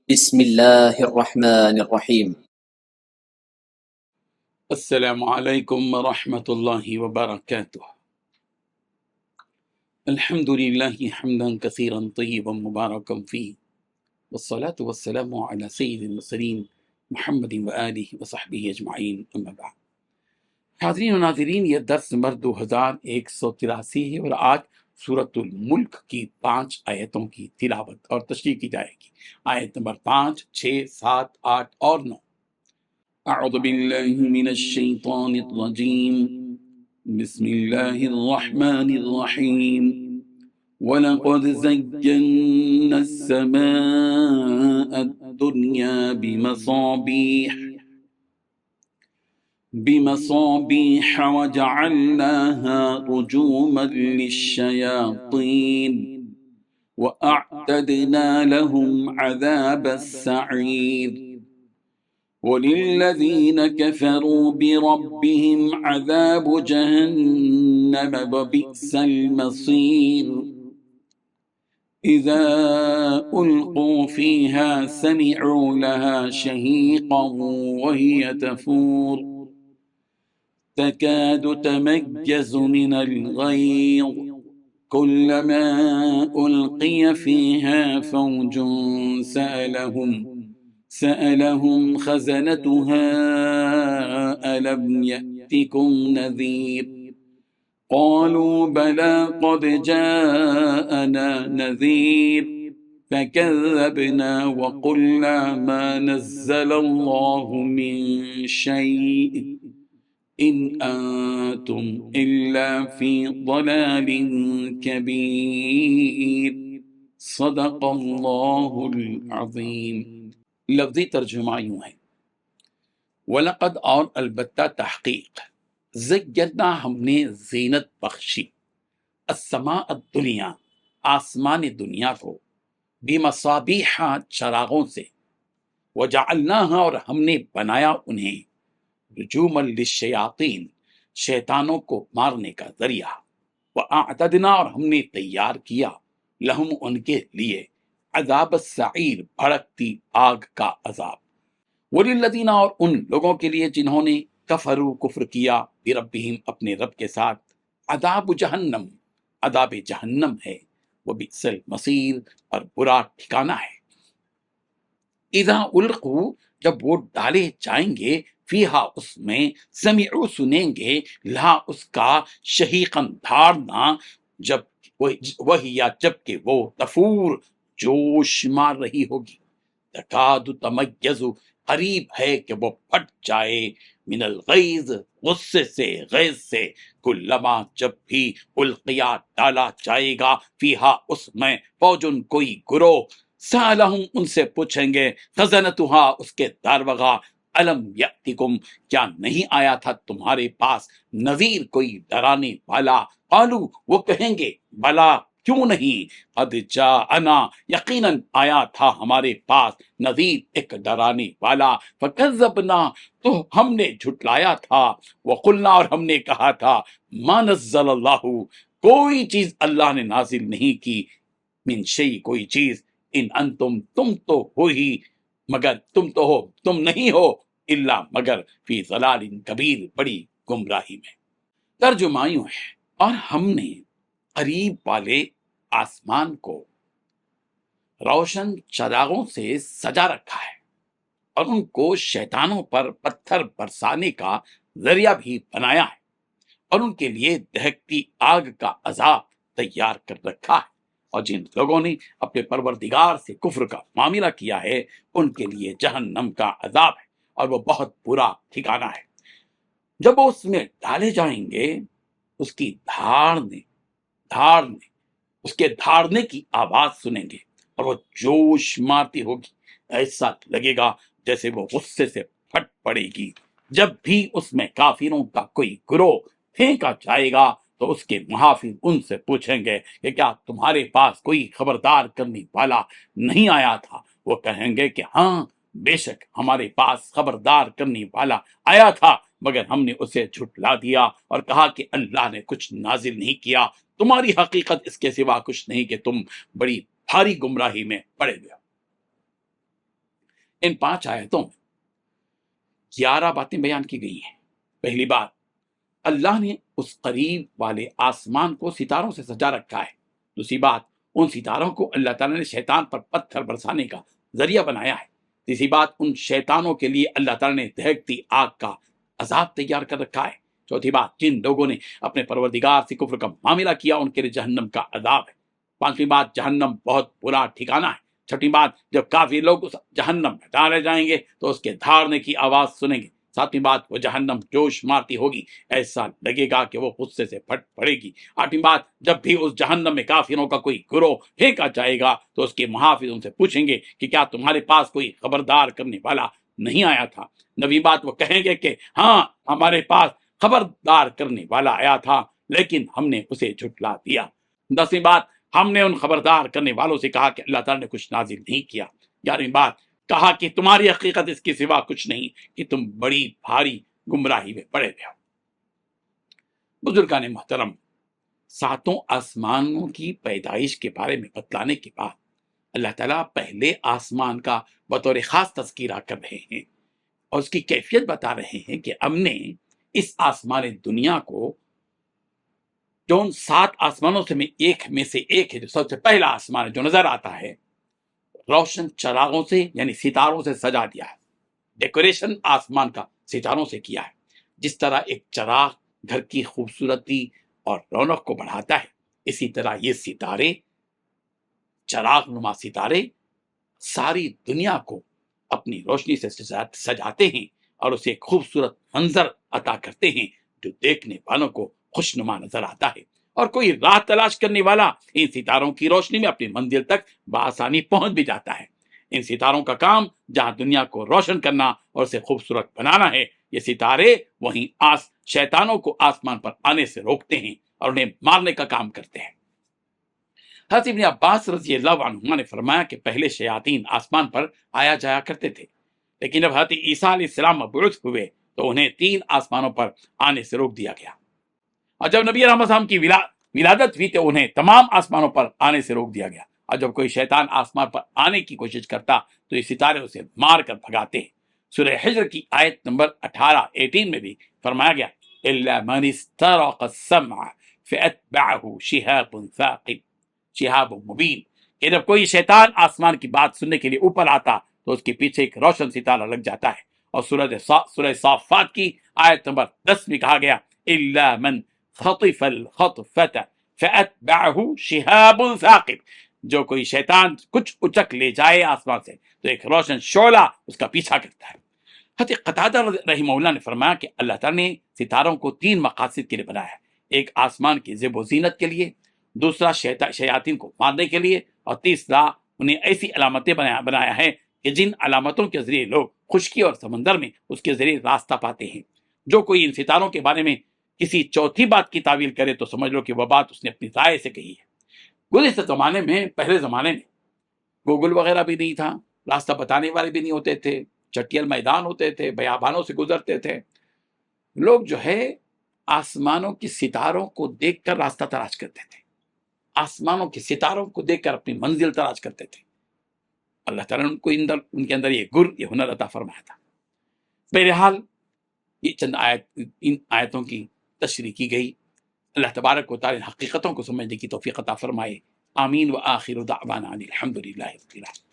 بسم الله الرحمن الرحيم. السلام علیکم ورحمۃ اللہ وبرکاتہ۔ الحمد للہ حمدا کثیرا طیبا مبارکا فیہ، والصلاة والسلام علی سید المرسلین محمد وآلہ وصحبہ اجمعین، اما بعد۔ حاضرین و ناظرین، یہ درس نمبر 2183 ہے اور آج سورۃ الملک کی 5 آیتوں کی تلاوت اور تشریح کی جائے گی۔ آیت نمبر 5، 6، 7، 8 اور 9۔ اعوذ باللہ من الشیطان الرجیم، بسم اللہ الرحمن الرحیم۔ وَلَقَدْ زَيَّنَّا السَّمَاءَ الدُّنْيَا بِمَصَابِيحَ وَجَعَلْنَاهَا رُجُومًا لِلشَّيَاطِينِ وَأَعْتَدْنَا لَهُمْ عَذَابَ السَّعِيرِ وَلِلَّذِينَ كَفَرُوا بِرَبِّهِمْ عَذَابُ جَهَنَّمَ وَبِئْسَ الْمَصِيرُ إِذَا أُلْقُوا فِيهَا سَمِعُوا لَهَا شَهِيقًا وَهِيَ تَفُورُ تَكَادُ تَمَيَّزُ مِنَ الْغَيْظِ كُلَّمَا أُلْقِيَ فِيهَا فَوْجٌ سألهم خزنتها ألم يأتكم نذير قالوا بلى قد جاءنا نذير فكذبنا وقلنا ما نزل الله من شيء إن أنتم إلا في ضلال كبير صدق اللہ العظیم۔ لفظی ترجمہ یوں ہے، وَلَقَدْ اور البتہ تحقیق، زینا ہم نے زینت بخشی، السماء الدنیا آسمان دنیا کو، بمصابیح چراغوں سے، وجعلناها اور ہم نے بنایا انہیں، رجوما للشیاطین شیطانوں کو مارنے کا ذریعہ، وَأَعْتَدْنَا اور ہم نے تیار کیا، لہم ان کے لیے، عذاب السعیر بھڑکتی آگ کا عذاب، وَلِلَّذِينَ اور ان لوگوں کے لیے جنہوں نے کفروا کفر کیا، بربہم اپنے رب کے ساتھ، عذاب جہنم عذاب جہنم ہے، وبئس المصیر اور برا ٹھکانہ ہے۔ اذا القوا جب وہ ڈالے جائیں گے، فیہا اس میں، سمعوا سنیں گے، لہا اس کا، شہیقاً دھاڑنا، جب وہی یا جب کہ وہ، تفور جوش مار رہی ہوگی، تکاد تمیز قریب ہے کہ وہ پھٹ جائے، من الغیظ غصے سے، غیظ سے، کلما جب بھی، القیا ڈالا جائے گا، فیہا اس میں، فوجن کوئی گروہ، سالہم ان سے پوچھیں گے، خزنتہا اس کے داروغہ، الم یاتکم کیا نہیں آیا تھا تمہارے پاس، نذیر کوئی ڈرانے والا، قالو وہ کہیں گے، بلا کیوں نہیں، قد جاءنا یقیناً آیا تھا ہمارے پاس، نذیر ایک ڈرانے والا، فکذبنا تو ہم نے جھٹلایا تھا، وقلنا اور ہم نے کہا تھا، ما نزل اللہ کوئی چیز اللہ نے نازل نہیں کی، من شیء کوئی چیز، ان انتم تم تو ہو ہی، مگر تم تو ہو، تم نہیں ہو، الا مگر، فی ضلال کبیر بڑی گمراہی میں۔ ترجمہ یوں ہے، اور ہم نے قریب والے آسمان کو روشن چراغوں سے سجا رکھا ہے، اور ان کو شیطانوں پر پتھر برسانے کا ذریعہ بھی بنایا ہے، اور ان کے لیے دہکتی آگ کا عذاب تیار کر رکھا ہے، اور جن لوگوں نے اپنے پروردگار سے کفر کا معاملہ کیا ہے ان کے لیے جہنم کا عذاب ہے، اور وہ بہت برا ٹھکانہ ہے۔ جب وہ اس میں ڈالے جائیں گے، اس کی دھاڑنے اس کے دھاڑنے کی آواز سنیں گے، اور وہ جوش مارتی ہوگی، ایسا لگے گا جیسے وہ غصے سے پھٹ پڑے گی۔ جب بھی اس میں کافروں کا کوئی گروہ پھینکا جائے گا تو اس کے محافظ ان سے پوچھیں گے کہ کیا تمہارے پاس کوئی خبردار کرنے والا نہیں آیا تھا؟ وہ کہیں گے کہ ہاں بے شک ہمارے پاس خبردار کرنے والا آیا تھا، مگر ہم نے اسے جھٹلا دیا اور کہا کہ اللہ نے کچھ نازل نہیں کیا، تمہاری حقیقت اس کے سوا کچھ نہیں کہ تم بڑی بھاری گمراہی میں پڑے ہوئے ہو۔ ان 5 آیتوں میں 11 باتیں بیان کی گئی ہیں۔ پہلی بات، اللہ نے اس قریب والے آسمان کو ستاروں سے سجا رکھا ہے۔ دوسری بات، ان ستاروں کو اللہ تعالیٰ نے شیطان پر پتھر برسانے کا ذریعہ بنایا ہے۔ تیسری بات، ان شیطانوں کے لیے اللہ تعالیٰ نے دہکتی آگ کا عذاب تیار کر رکھا ہے۔ چوتھی بات، جن لوگوں نے اپنے پروردگار سے کفر کا معاملہ کیا ان کے لیے جہنم کا عذاب ہے۔ پانچویں بات، جہنم بہت برا ٹھکانہ ہے۔ چھٹی بات، جب کافی لوگ اس جہنم میں ڈالے جائیں گے تو اس کے دھاڑنے کی آواز سنیں گے۔ ساتویں بات، وہ جہنم جوش مارتی ہوگی، ایسا لگے گا کہ وہ غصے سے پھٹ پڑے گی۔ آٹھویں بات، جب بھی اس جہنم میں کافروں کا کوئی گروہ پھینکا جائے گا تو اس کے محافظ ان سے پوچھیں گے کہ کیا تمہارے پاس کوئی خبردار کرنے والا نہیں آیا تھا؟ نویں بات، وہ کہیں گے کہ ہاں ہمارے پاس خبردار کرنے والا آیا تھا لیکن ہم نے اسے جھٹلا دیا۔ 10ویں بات، ہم نے ان خبردار کرنے والوں سے کہا کہ اللہ تعالیٰ نے کچھ نازل نہیں کیا۔ 11ویں بات، کہا کہ تمہاری حقیقت اس کے سوا کچھ نہیں کہ تم بڑی بھاری گمراہی میں پڑے ہوئے ہو۔ بزرگان محترم، 7 آسمانوں کی پیدائش کے بارے میں بتلانے کے بعد اللہ تعالیٰ پہلے آسمان کا بطور خاص تذکرہ کر رہے ہیں اور اس کی کیفیت بتا رہے ہیں کہ ہم نے اس آسمان دنیا کو جو ان 7 آسمانوں میں سے ایک ہے، جو سب سے پہلا آسمان ہے جو نظر آتا ہے، روشن چراغوں سے یعنی ستاروں سے سجا دیا ہے۔ ڈیکوریشن آسمان کا ستاروں سے کیا ہے۔ جس طرح ایک چراغ گھر کی خوبصورتی اور رونق کو بڑھاتا ہے، اسی طرح یہ ستارے، چراغ نما ستارے، ساری دنیا کو اپنی روشنی سے سجاتے ہیں اور اسے ایک خوبصورت منظر عطا کرتے ہیں جو دیکھنے والوں کو خوشنما نظر آتا ہے، اور کوئی راہ تلاش کرنے والا ان ستاروں کی روشنی میں اپنی منزل تک بآسانی پہنچ بھی جاتا ہے۔ ان ستاروں کا کام جہاں دنیا کو روشن کرنا اور اسے خوبصورت بنانا ہے، یہ ستارے وہیں شیطانوں کو آسمان پر آنے سے روکتے ہیں اور انہیں مارنے کا کام کرتے ہیں۔ حضرت ابن عباس رضی اللہ عنہما نے فرمایا کہ پہلے شیاطین آسمان پر آیا جایا کرتے تھے، لیکن جب حضرت عیسیٰ علیہ السلام مبعوث ہوئے تو انہیں 3 آسمانوں پر آنے سے روک دیا گیا، اور جب نبی رحمت صلی اللہ علیہ وسلم کی ولادت ہوئی تو انہیں تمام آسمانوں پر آنے سے روک دیا گیا، اور جب کوئی شیطان آسمان پر آنے کی کوشش کرتا تو یہ ستارے اسے مار کر بھگاتے ہیں۔ سورہ حجر کی آیت نمبر 18 میں بھی فرمایا گیا إِلَّا مَنِ اسْتَرَقَ السَّمْعَ فَأَتْبَعَهُ شِهَابٌ ثَاقِبٌ، شہاب مبین، کہ جب کوئی شیطان آسمان کی بات سننے کے لیے اوپر آتا تو اس کے پیچھے ایک روشن ستارہ لگ جاتا ہے۔ اور سورہ صافات کی آیت نمبر 10 میں کہا گیا إِلَّا مَنْ خَطِفَ الْخَطْفَةَ فَأَتْبَعَهُ شِهَابٌ ثَاقِبٌ، جو کوئی شیطان کچھ اچک لے جائے آسمان سے تو ایک روشن شعلہ اس کا پیچھا کرتا ہے۔ حضرت قتادہ رحمہ اللہ نے فرمایا کہ اللہ تعالیٰ نے ستاروں کو 3 مقاصد کے لیے بنایا ہے، ایک آسمان کی زیب و زینت کے لیے، دوسرا شیاطین کو مارنے کے لیے، اور تیسرا انہیں ایسی علامتیں بنایا ہے کہ جن علامتوں کے ذریعے لوگ خشکی اور سمندر میں اس کے ذریعے راستہ پاتے ہیں۔ جو کوئی ان ستاروں کے بارے میں کسی چوتھی بات کی تعویل کرے تو سمجھ لو کہ وہ بات اس نے اپنی رائے سے کہی ہے۔ گزشتہ زمانے میں، پہلے زمانے میں گوگل وغیرہ بھی نہیں تھا، راستہ بتانے والے بھی نہیں ہوتے تھے، چٹیل میدان ہوتے تھے، بیابانوں سے گزرتے تھے، لوگ جو ہے آسمانوں کی ستاروں کو دیکھ کر راستہ تلاش کرتے تھے، آسمانوں کے ستاروں کو دیکھ کر اپنی منزل تلاش کرتے تھے۔ اللہ تعالیٰ نے ان کے اندر یہ ہنر عطا فرمایا تھا۔ بہرحال یہ چند ان آیتوں کی تشریح کی گئی۔ اللہ تبارک و تعالی حقیقتوں کو سمجھنے کی توفیق عطا فرمائے۔ آمین۔ وآخر دعوانا الحمد للہ رب العالمین۔